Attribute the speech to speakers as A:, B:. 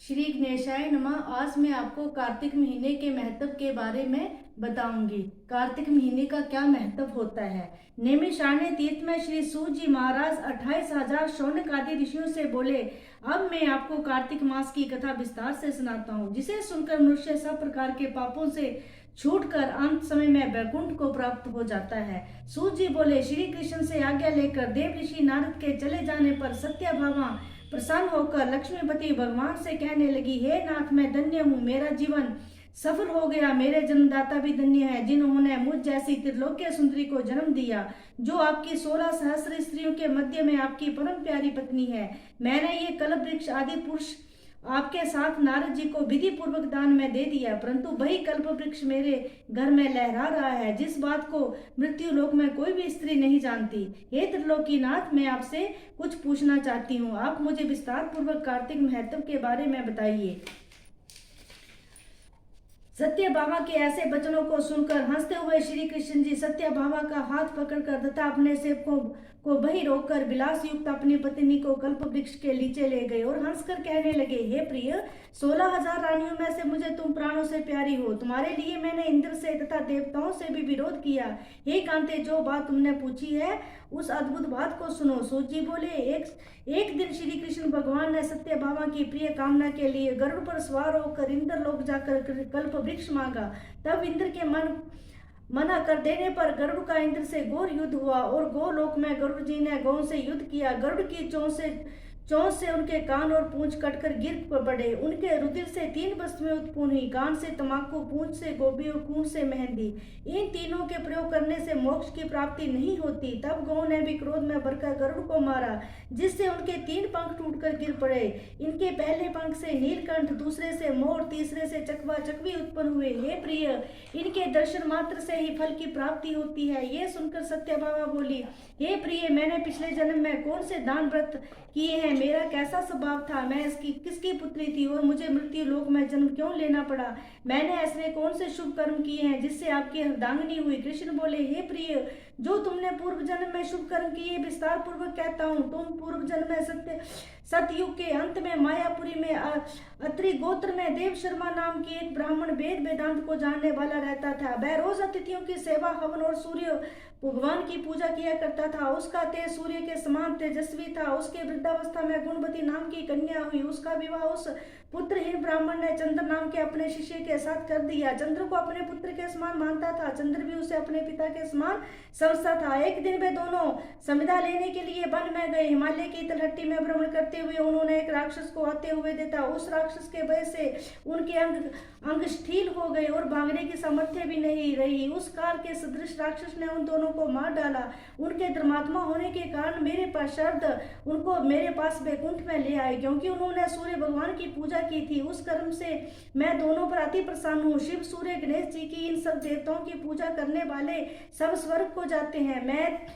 A: श्री गणेशाय नमः। आज मैं आपको कार्तिक महीने के महत्व के बारे में बताऊंगी। कार्तिक महीने का क्या महत्व होता है। नैमिषारण्य तीर्थ में श्री सूत जी महाराज 28,000 शौनक आदि ऋषियों से बोले, अब मैं आपको कार्तिक मास की कथा विस्तार से सुनाता हूँ, जिसे सुनकर मनुष्य सब प्रकार के पापों से छूटकर अंत समय में वैकुंठ को प्राप्त हो जाता है। सूत जी बोले, श्री कृष्ण से आज्ञा लेकर देव ऋषि नारद के चले जाने पर सत्यभामा प्रसन्न होकर लक्ष्मीपति भगवान से कहने लगी, हे नाथ, मैं धन्य हूँ, मेरा जीवन सफल हो गया। मेरे जन्मदाता भी धन्य है, जिन्होंने मुझ जैसी त्रिलोक्य सुंदरी को जन्म दिया, जो आपकी 16 सहस्त्र स्त्रियों के मध्य में आपकी परम प्यारी पत्नी है। मैंने ये कल्प वृक्ष आदि पुरुष आपके साथ नारद जी को विधि पूर्वक दान में दे दिया, परंतु वही कल्प वृक्ष मेरे घर में लहरा रहा है, जिस बात को मृत्यु लोक में कोई भी स्त्री नहीं जानती। हे त्रिलोकीनाथ, मैं आपसे कुछ पूछना चाहती हूँ, आप मुझे विस्तार पूर्वक कार्तिक महत्व के बारे में बताइए। सत्यभामा के ऐसे वचनों को सुनकर हंसते हुए श्री कृष्ण जी सत्यभामा का हाथ पकड़कर तथा अपने सेवकों को वहीं रोककर विलास युक्त अपनी पत्नी को कल्प वृक्ष के नीचे ले गए और हंसकर कहने लगे, हे प्रिय, 16,000 रानियों में से मुझे तुम प्राणों से प्यारी हो। तुम्हारे लिए मैंने इंद्र से तथा देवताओं से भी विरोध किया। हे कांते, जो बात तुमने पूछी है उस अद्भुत बात को सुनो। सूत जी बोले, एक दिन श्री कृष्ण भगवान ने सत्यभामा की प्रिय कामना के लिए गरुड़ पर सवार होकर इंद्र लोक जाकर कल्प वृक्ष मांगा। तब इंद्र के मना कर देने पर गरुड़ का इंद्र से घोर युद्ध हुआ और गोलोक में गरुड़ जी ने गौ से युद्ध किया। गरुड़ की चोंच से उनके कान और पूंछ कटकर गिर पड़े। उनके रुधिर से 3 वस्तुएं उत्पन्न हुई, कान से तंबाकू, पूंछ से गोभी और खून से मेहंदी। इन तीनों के प्रयोग करने से मोक्ष की प्राप्ति नहीं होती। तब गौ ने भी क्रोध में भरकर गरुड़ को मारा, जिससे उनके 3 पंख टूटकर गिर पड़े। इनके पहले पंख से नीलकंठ, दूसरे से मोर, तीसरे से चकवा चकवी उत्पन्न हुए। हे प्रिय, इनके दर्शन मात्र से ही फल की प्राप्ति होती है। ये सुनकर सत्यभामा बोली, हे प्रिय, मैंने पिछले जन्म में कौन से दान व्रत किए हैं, मेरा कैसा स्वभाव था, मैं किसकी पुत्री थी और मुझे मृत्यु लोक में जन्म क्यों लेना पड़ा। मैंने ऐसे कौन से शुभ कर्म किए हैं जिससे आपकी अर्धांगिनी हुई। कृष्ण बोले, हे प्रिय, जो तुमने पूर्व जन्म में शुभ कर्म किए विस्तार पूर्वक कहता हूँ। तुम पूर्व जन्म में सतयुग के अंत में मायापुरी में अत्रि गोत्र में देव शर्मा नाम की एक ब्राह्मण वेद वेदांत को जानने वाला रहता था। वह रोज अतिथियों की सेवा, हवन और सूर्य भगवान की पूजा किया करता था। उसका तेज सूर्य के समान तेजस्वी था। उसके वृद्धावस्था में गुणवती नाम की कन्या हुई। उसका विवाह उस पुत्रहीन ब्राह्मण ने चंद्र नाम के अपने शिष्य के साथ कर दिया। चंद्र को अपने पुत्र के समान मानता था। चंद्र भी उसे अपने पिता के समान समझता था। एक दिन वे दोनों संविदा लेने के लिए वन में गए। हिमालय की तलहटी में भ्रमण करते हुए उन्होंने एक राक्षस को आते हुए देखा। उस राक्षस के भय से उनके अंग शिथिल हो गए और भागने की सामर्थ्य भी नहीं रही। उस काल के सदृश राक्षस ने उन दोनों को मार डाला। उनके धर्मात्मा होने के कारण मेरे पार्षद उनको मेरे पास वैकुंठ में ले आए, क्योंकि उन्होंने सूर्य भगवान की पूजा की थी। उस कर्म से मैं दोनों पर अति प्रसन्न हूँ। शिव, सूर्य, गणेश जी की इन सब देवताओं की पूजा करने वाले सब स्वर्ग को जाते हैं। मैं